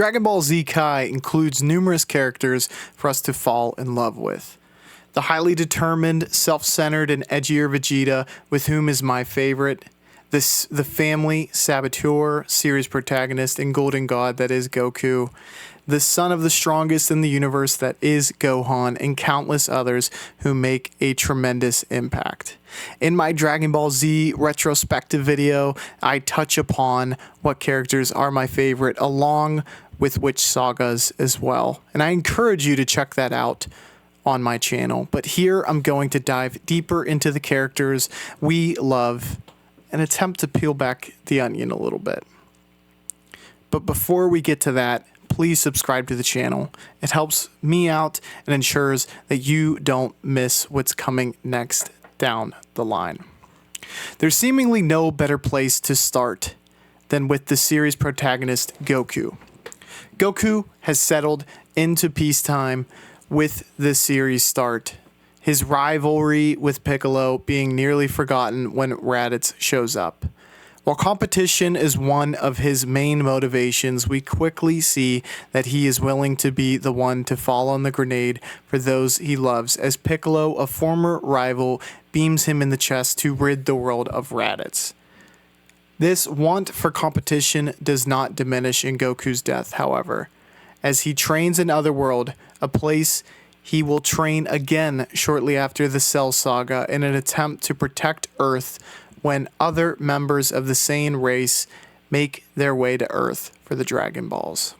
Dragon Ball Z Kai includes numerous characters for us to fall in love with. The highly determined, self-centered, and edgier Vegeta, with whom is my favorite. The family saboteur, series protagonist, and golden god that is Goku. The son of the strongest in the universe that is Gohan, and countless others who make a tremendous impact. In my Dragon Ball Z retrospective video, I touch upon what characters are my favorite, along with which sagas as well. And I encourage you to check that out on my channel. But here I'm going to dive deeper into the characters we love and attempt to peel back the onion a little bit. But before we get to that, please subscribe to the channel. It helps me out and ensures that you don't miss what's coming next down the line. There's seemingly no better place to start than with the series protagonist Goku. Goku has settled into peacetime with the series start, his rivalry with Piccolo being nearly forgotten when Raditz shows up. While competition is one of his main motivations, we quickly see that he is willing to be the one to fall on the grenade for those he loves, as Piccolo, a former rival, beams him in the chest to rid the world of Raditz. This want for competition does not diminish in Goku's death, however, as he trains in Otherworld, a place he will train again shortly after the Cell Saga in an attempt to protect Earth when other members of the Saiyan race make their way to Earth for the Dragon Balls.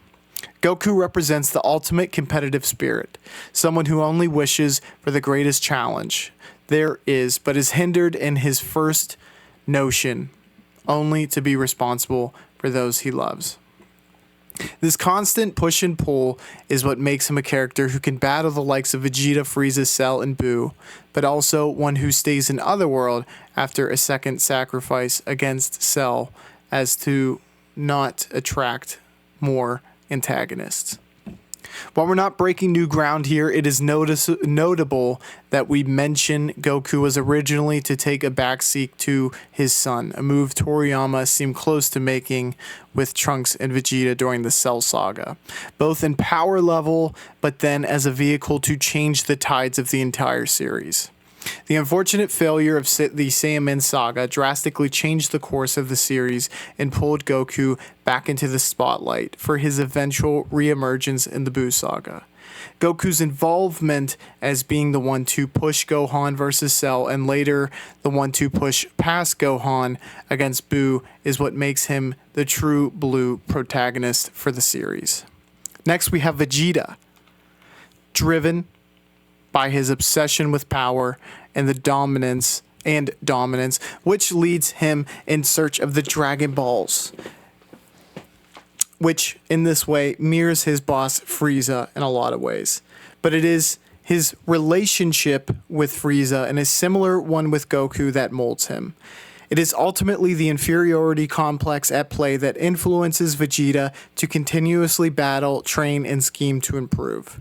Goku represents the ultimate competitive spirit, someone who only wishes for the greatest challenge there is, but is hindered in his first notion only to be responsible for those he loves. This constant push and pull is what makes him a character who can battle the likes of Vegeta, Frieza, Cell, and Buu, but also one who stays in Otherworld after a second sacrifice against Cell as to not attract more antagonists. While we're not breaking new ground here, it is notable that we mention Goku was originally to take a backseat to his son, a move Toriyama seemed close to making with Trunks and Vegeta during the Cell Saga, both in power level, but then as a vehicle to change the tides of the entire series. The unfortunate failure of the Saiyaman saga drastically changed the course of the series and pulled Goku back into the spotlight for his eventual reemergence in the Buu saga. Goku's involvement as being the one to push Gohan versus Cell and later the one to push past Gohan against Buu is what makes him the true blue protagonist for the series. Next we have Vegeta, driven by his obsession with power and the dominance, which leads him in search of the Dragon Balls, which in this way mirrors his boss Frieza in a lot of ways. But it is his relationship with Frieza and a similar one with Goku that molds him. It is ultimately the inferiority complex at play that influences Vegeta to continuously battle, train, and scheme to improve.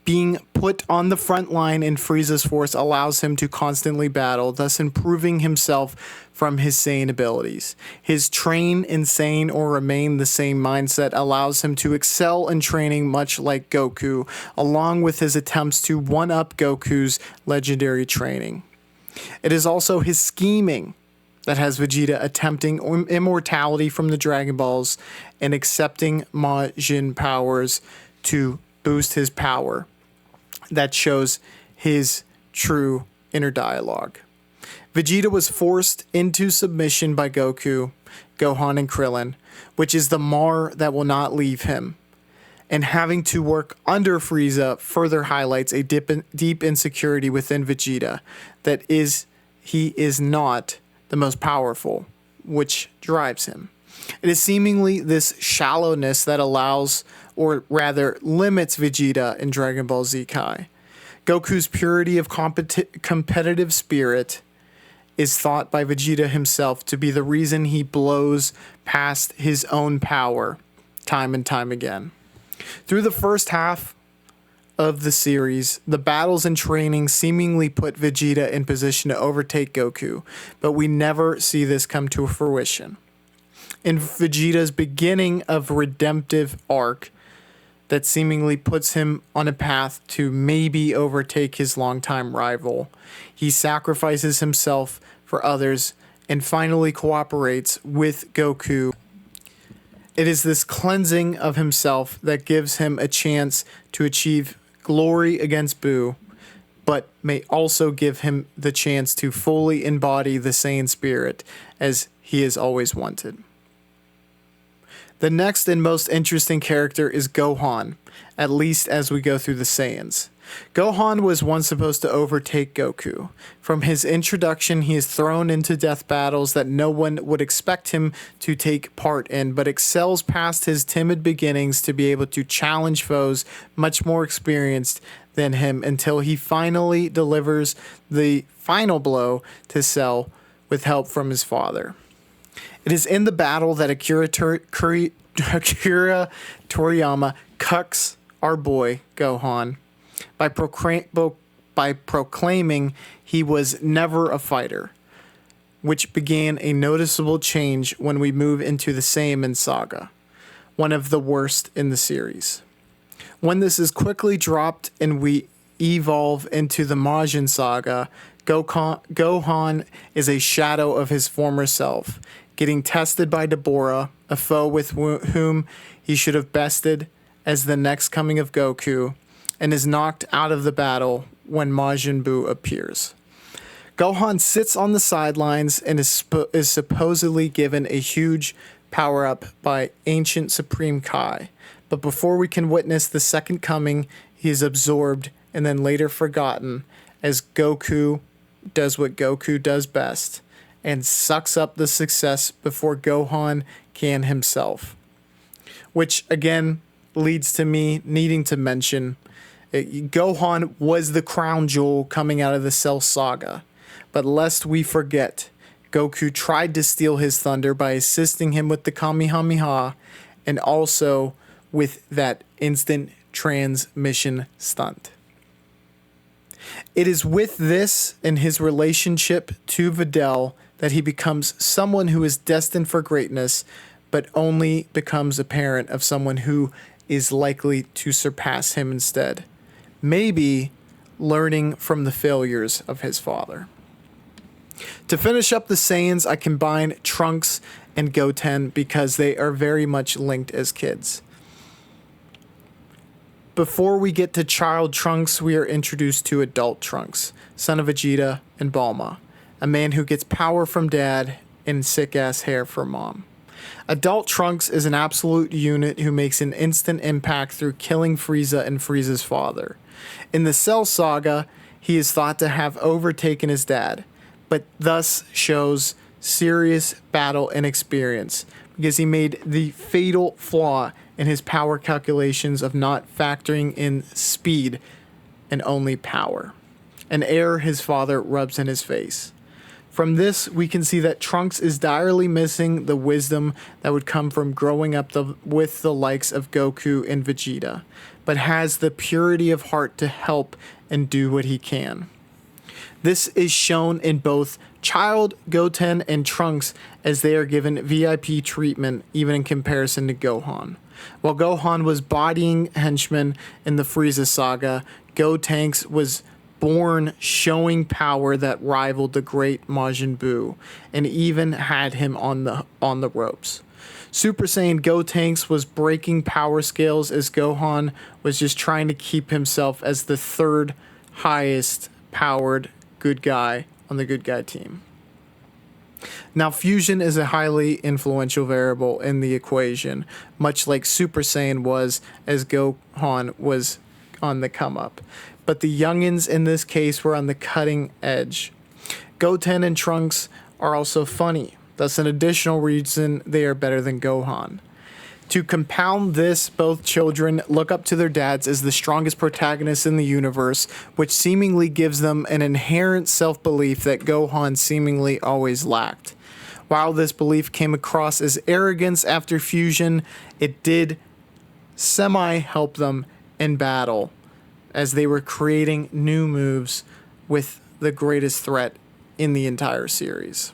Being put on the front line in Frieza's force allows him to constantly battle, thus improving himself from his Saiyan abilities. His train, insane, or remain the same mindset allows him to excel in training much like Goku, along with his attempts to one-up Goku's legendary training. It is also his scheming that has Vegeta attempting immortality from the Dragon Balls and accepting Majin powers to boost his power. That shows his true inner dialogue. Vegeta was forced into submission by Goku, Gohan, and Krillin, which is the mar that will not leave him. And having to work under Frieza further highlights a deep insecurity within Vegeta that he is not the most powerful, which drives him. It is seemingly this shallowness that allows, or rather limits, Vegeta in Dragon Ball Z Kai. Goku's purity of competitive spirit is thought by Vegeta himself to be the reason he blows past his own power time and time again. Through the first half of the series, the battles and training seemingly put Vegeta in position to overtake Goku, but we never see this come to fruition. In Vegeta's beginning of redemptive arc, that seemingly puts him on a path to maybe overtake his longtime rival. He sacrifices himself for others and finally cooperates with Goku. It is this cleansing of himself that gives him a chance to achieve glory against Buu, but may also give him the chance to fully embody the Saiyan spirit as he has always wanted. The next and most interesting character is Gohan, at least as we go through the Saiyans. Gohan was once supposed to overtake Goku. From his introduction, he is thrown into death battles that no one would expect him to take part in, but excels past his timid beginnings to be able to challenge foes much more experienced than him until he finally delivers the final blow to Cell with help from his father. It is in the battle that Akira Toriyama cucks our boy Gohan by proclaiming he was never a fighter, which began a noticeable change when we move into the Saiyaman saga, one of the worst in the series. When this is quickly dropped and we evolve into the Majin saga, Gohan is a shadow of his former self, getting tested by Deborah, a foe with whom he should have bested as the next coming of Goku, and is knocked out of the battle when Majin Buu appears. Gohan sits on the sidelines and is supposedly given a huge power-up by ancient Supreme Kai, but before we can witness the second coming, he is absorbed and then later forgotten as Goku does what Goku does best and sucks up the success before Gohan can himself. Which again leads to me needing to mention Gohan was the crown jewel coming out of the Cell saga, but lest we forget, Goku tried to steal his thunder by assisting him with the Kamehameha and also with that instant transmission stunt. It is with this and his relationship to Videl that he becomes someone who is destined for greatness, but only becomes a parent of someone who is likely to surpass him instead. Maybe learning from the failures of his father. To finish up the Saiyans, I combine Trunks and Goten because they are very much linked as kids. Before we get to child Trunks, we are introduced to adult Trunks, son of Vegeta and Bulma, a man who gets power from dad and sick-ass hair from mom. Adult Trunks is an absolute unit who makes an instant impact through killing Frieza and Frieza's father. In the Cell saga, he is thought to have overtaken his dad, but thus shows serious battle inexperience because he made the fatal flaw in his power calculations of not factoring in speed and only power, an error his father rubs in his face. From this, we can see that Trunks is direly missing the wisdom that would come from growing up with the likes of Goku and Vegeta, but has the purity of heart to help and do what he can. This is shown in both child Goten and Trunks as they are given VIP treatment even in comparison to Gohan. While Gohan was bodying henchmen in the Frieza saga, Gotenks was born showing power that rivaled the great Majin Buu and even had him on the ropes. Super Saiyan Gotenks was breaking power scales as Gohan was just trying to keep himself as the third highest powered good guy on the good guy team. Now, fusion is a highly influential variable in the equation, much like Super Saiyan was as Gohan was on the come up. But the youngins in this case were on the cutting edge. Goten and Trunks are also funny, thus an additional reason they are better than Gohan. To compound this, both children look up to their dads as the strongest protagonists in the universe, which seemingly gives them an inherent self-belief that Gohan seemingly always lacked. While this belief came across as arrogance after fusion, it did semi-help them in battle, as they were creating new moves with the greatest threat in the entire series.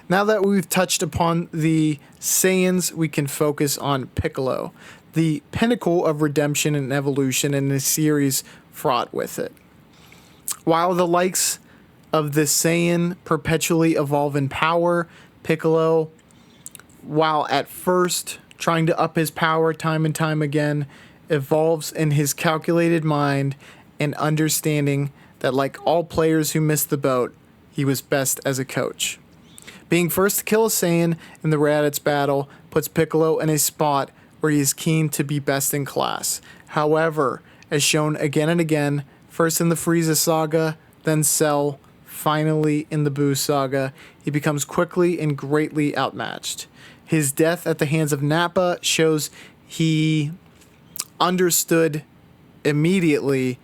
Now that we've touched upon the Saiyans, we can focus on Piccolo, the pinnacle of redemption and evolution in a series fraught with it. While the likes of the Saiyan perpetually evolve in power, Piccolo, while at first trying to up his power time and time again, evolves in his calculated mind and understanding that, like all players who missed the boat, he was best as a coach. Being first to kill a Saiyan in the Raditz battle puts Piccolo in a spot where he is keen to be best in class. However, as shown again and again, first in the Frieza saga, then Cell, finally in the Buu saga, he becomes quickly and greatly outmatched. His death at the hands of Nappa shows he understood immediately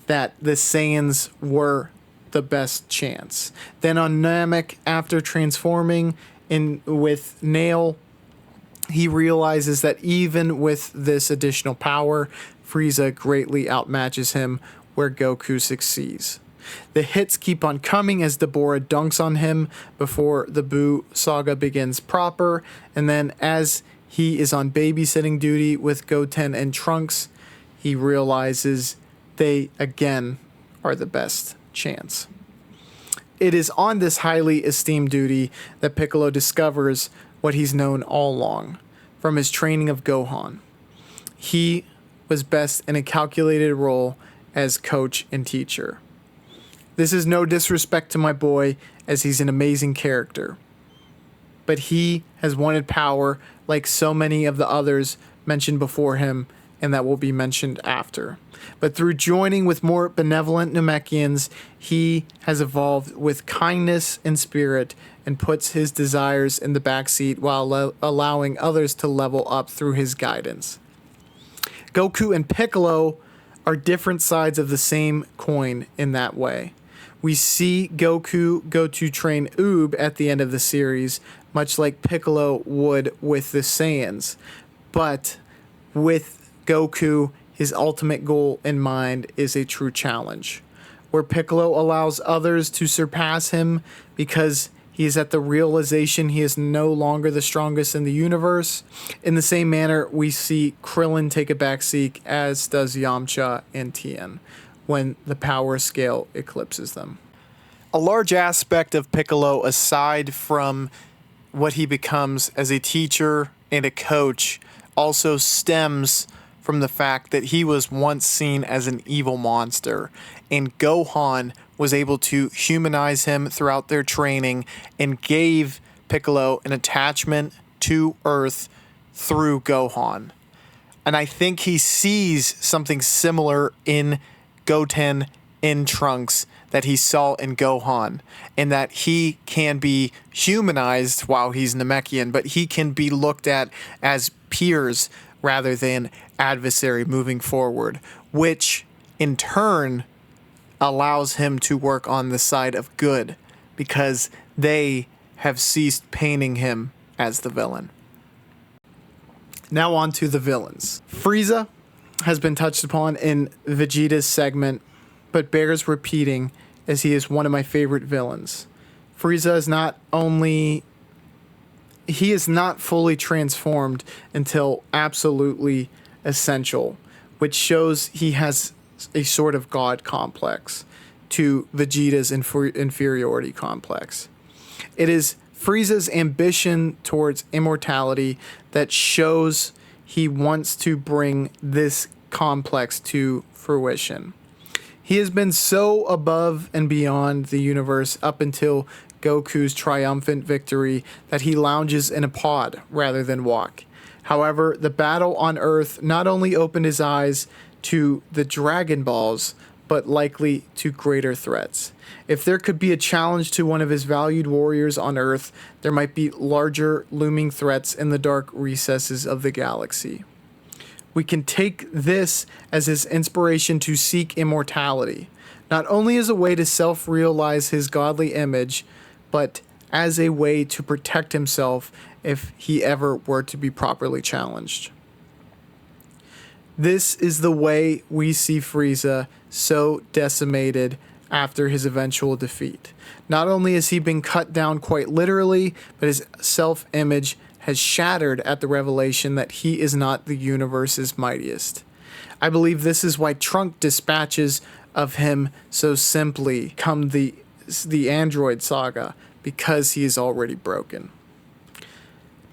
that the Saiyans were the best chance. Then on Namek, after transforming in with Nail, he realizes that even with this additional power, Frieza greatly outmatches him, where Goku succeeds. The hits keep on coming as Deborah dunks on him before the Buu saga begins proper, and then as he is on babysitting duty with Goten and Trunks, he realizes they again are the best chance. It is on this highly esteemed duty that Piccolo discovers what he's known all along from his training of Gohan. He was best in a calculated role as coach and teacher. This is no disrespect to my boy, as he's an amazing character. But he has wanted power like so many of the others mentioned before him, and that will be mentioned after. But through joining with more benevolent Namekians, he has evolved with kindness and spirit and puts his desires in the backseat while allowing others to level up through his guidance. Goku and Piccolo are different sides of the same coin in that way. We see Goku go to train Oob at the end of the series, much like Piccolo would with the Saiyans. But with Goku, his ultimate goal in mind is a true challenge, where Piccolo allows others to surpass him because he is at the realization he is no longer the strongest in the universe. In the same manner, we see Krillin take a backseat, as does Yamcha and Tien, when the power scale eclipses them. A large aspect of Piccolo, aside from what he becomes as a teacher and a coach, also stems from the fact that he was once seen as an evil monster, and Gohan was able to humanize him throughout their training and gave Piccolo an attachment to Earth through Gohan. And I think he sees something similar in Goten in Trunks that he saw in Gohan, and that he can be humanized while he's Namekian, but he can be looked at as peers rather than adversary moving forward, which in turn allows him to work on the side of good because they have ceased painting him as the villain. Now on to the villains. Frieza has been touched upon in Vegeta's segment, but bears repeating as he is one of my favorite villains. Frieza is not fully transformed until absolutely essential, which shows he has a sort of god complex to Vegeta's inferiority complex. It is Frieza's ambition towards immortality that shows he wants to bring this complex to fruition. He has been so above and beyond the universe up until Goku's triumphant victory that he lounges in a pod rather than walk. However, the battle on Earth not only opened his eyes to the Dragon Balls, but likely to greater threats. If there could be a challenge to one of his valued warriors on Earth, there might be larger looming threats in the dark recesses of the galaxy. We can take this as his inspiration to seek immortality, not only as a way to self-realize his godly image, but as a way to protect himself if he ever were to be properly challenged. This is the way we see Frieza so decimated after his eventual defeat. Not only has he been cut down quite literally, but his self-image has shattered at the revelation that he is not the universe's mightiest. I believe this is why Trunk dispatches of him so simply come the android saga, because he is already broken.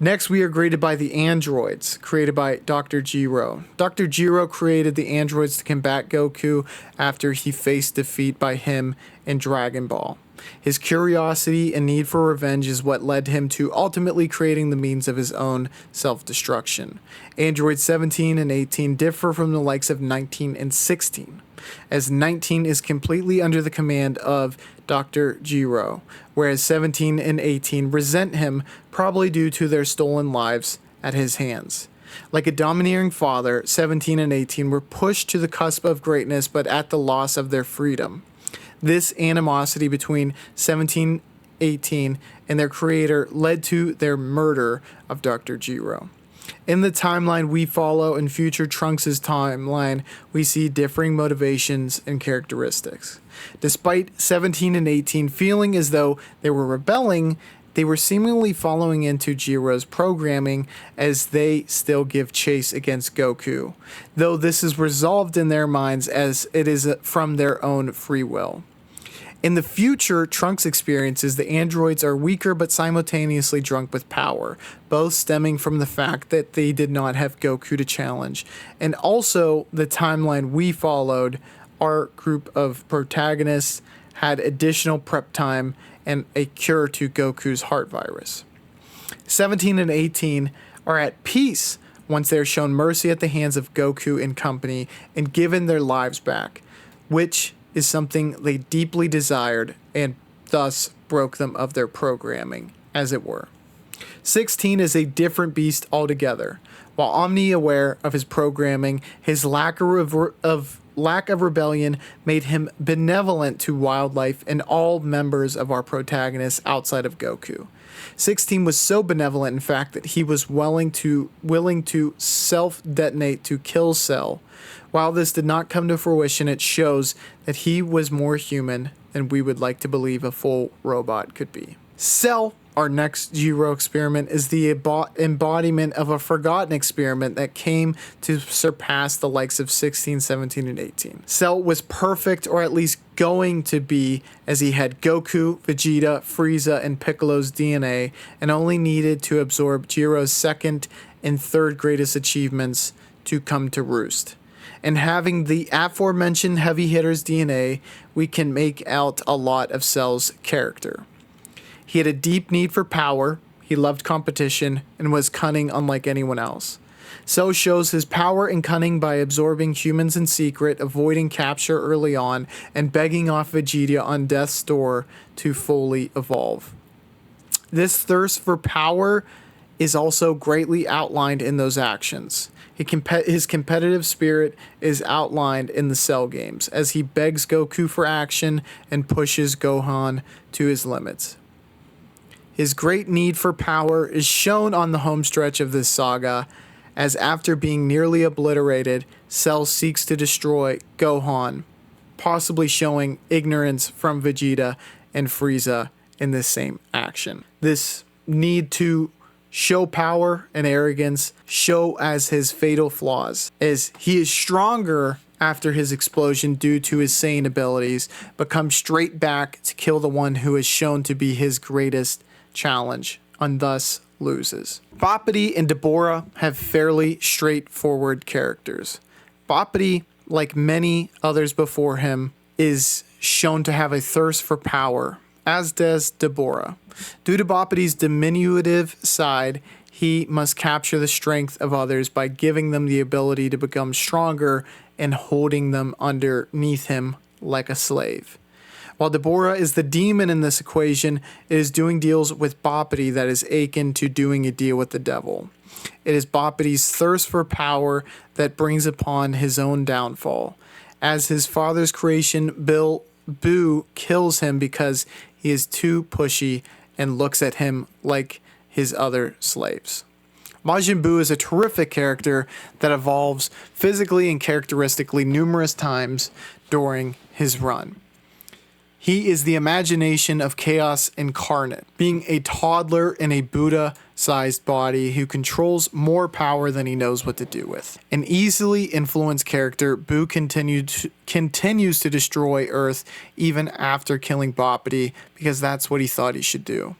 Next, we are greeted by the androids, created by Dr. Gero. Dr. Gero created the androids to combat Goku after he faced defeat by him in Dragon Ball. His curiosity and need for revenge is what led him to ultimately creating the means of his own self-destruction. Androids 17 and 18 differ from the likes of 19 and 16, as 19 is completely under the command of Dr. Gero, whereas 17 and 18 resent him, probably due to their stolen lives at his hands. Like a domineering father, 17 and 18 were pushed to the cusp of greatness, but at the loss of their freedom. This animosity between 17, 18, and their creator led to their murder of Dr. Gero. In the timeline we follow in future Trunks' timeline, we see differing motivations and characteristics. Despite 17 and 18 feeling as though they were rebelling, they were seemingly following into Gero's programming, as they still give chase against Goku, though this is resolved in their minds as it is from their own free will. In the future Trunks experiences, the androids are weaker but simultaneously drunk with power, both stemming from the fact that they did not have Goku to challenge. And also, the timeline we followed, our group of protagonists had additional prep time and a cure to Goku's heart virus. 17 and 18 are at peace once they are shown mercy at the hands of Goku and company and given their lives back, which is something they deeply desired and thus broke them of their programming, as it were. 16 is a different beast altogether. While omni-aware of his programming, his lack of rebellion made him benevolent to wildlife and all members of our protagonists outside of Goku. 16 was so benevolent, in fact, that he was willing to self-detonate to kill Cell. While this did not come to fruition, it shows that he was more human than we would like to believe a full robot could be. Cell, our next Gero experiment, is the embodiment of a forgotten experiment that came to surpass the likes of 16, 17, and 18. Cell was perfect, or at least going to be, as he had Goku, Vegeta, Frieza, and Piccolo's DNA, and only needed to absorb Gero's second and third greatest achievements to come to roost. And having the aforementioned heavy hitter's DNA, we can make out a lot of Cell's character. He had a deep need for power, he loved competition, and was cunning unlike anyone else. Cell shows his power and cunning by absorbing humans in secret, avoiding capture early on, and begging off Vegeta on death's door to fully evolve. This thirst for power is also greatly outlined in those actions. His competitive spirit is outlined in the Cell games, as he begs Goku for action and pushes Gohan to his limits. His great need for power is shown on the home stretch of this saga, as after being nearly obliterated, Cell seeks to destroy Gohan, possibly showing ignorance from Vegeta and Frieza in this same action. This need to show power and arrogance show as his fatal flaws, as he is stronger after his explosion due to his Saiyan abilities, but comes straight back to kill the one who is shown to be his greatest challenge, and thus loses. Boppity and Deborah have fairly straightforward characters. Boppity, like many others before him, is shown to have a thirst for power, as does Deborah. Due to Boppity's diminutive side, he must capture the strength of others by giving them the ability to become stronger and holding them underneath him like a slave. While Deborah is the demon in this equation, it is doing deals with Boppity that is akin to doing a deal with the devil. It is Boppity's thirst for power that brings upon his own downfall, as his father's creation, Buu, kills him because he is too pushy and looks at him like his other slaves. Majin Buu is a terrific character that evolves physically and characteristically numerous times during his run. He is the imagination of chaos incarnate, being a toddler in a Buddha-sized body who controls more power than he knows what to do with. An easily influenced character, Buu continues to destroy Earth even after killing Boppity because that's what he thought he should do.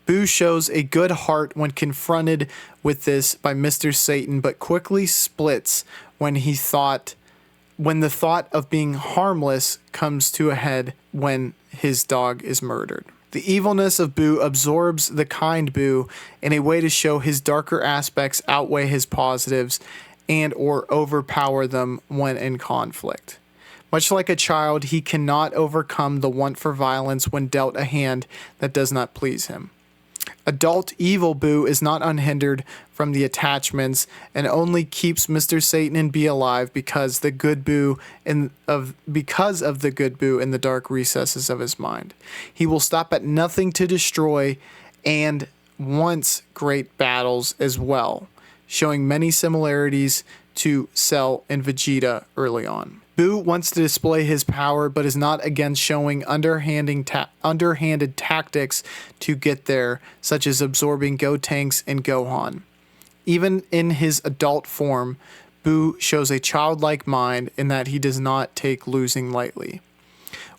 Buu shows a good heart when confronted with this by Mr. Satan, but quickly splits when the thought of being harmless comes to a head when his dog is murdered. The evilness of Buu absorbs the kind Buu in a way to show his darker aspects outweigh his positives and or overpower them when in conflict. Much like a child, he cannot overcome the want for violence when dealt a hand that does not please him. Adult evil Buu is not unhindered from the attachments and only keeps Mr. Satan and Bee alive because of the good Buu in the dark recesses of his mind. He will stop at nothing to destroy and wants great battles as well, showing many similarities to Cell and Vegeta early on. Buu wants to display his power, but is not against showing underhanded tactics to get there, such as absorbing Gotenks and Gohan. Even in his adult form, Buu shows a childlike mind in that he does not take losing lightly.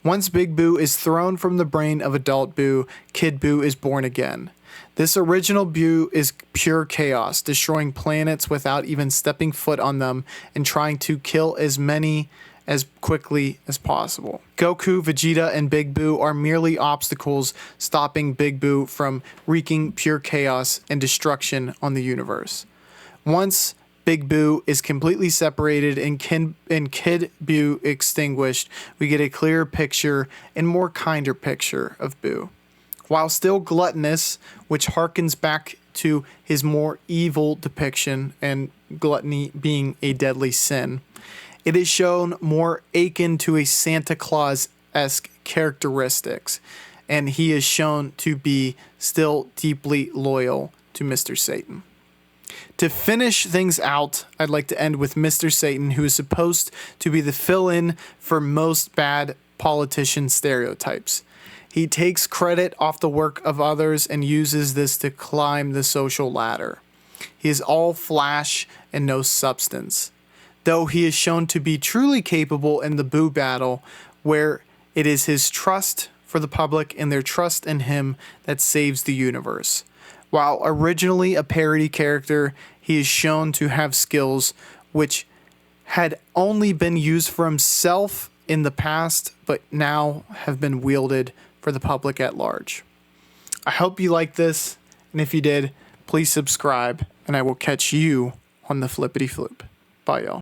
Once Big Buu is thrown from the brain of adult Buu, Kid Buu is born again. This original Buu is pure chaos, destroying planets without even stepping foot on them and trying to kill as many as quickly as possible. Goku, Vegeta, and Big Buu are merely obstacles stopping Big Buu from wreaking pure chaos and destruction on the universe. Once Big Buu is completely separated and Kid Buu extinguished, we get a clearer picture and more kinder picture of Buu. While still gluttonous, which harkens back to his more evil depiction and gluttony being a deadly sin, it is shown more akin to a Santa Claus-esque characteristics, and he is shown to be still deeply loyal to Mr. Satan. To finish things out, I'd like to end with Mr. Satan, who is supposed to be the fill-in for most bad politician stereotypes. He takes credit off the work of others and uses this to climb the social ladder. He is all flash and no substance, though he is shown to be truly capable in the Buu battle, where it is his trust for the public and their trust in him that saves the universe. While originally a parody character, he is shown to have skills which had only been used for himself in the past, but now have been wielded for the public at large. I hope you liked this, and if you did, please subscribe, and I will catch you on the flippity flip. Bye, y'all.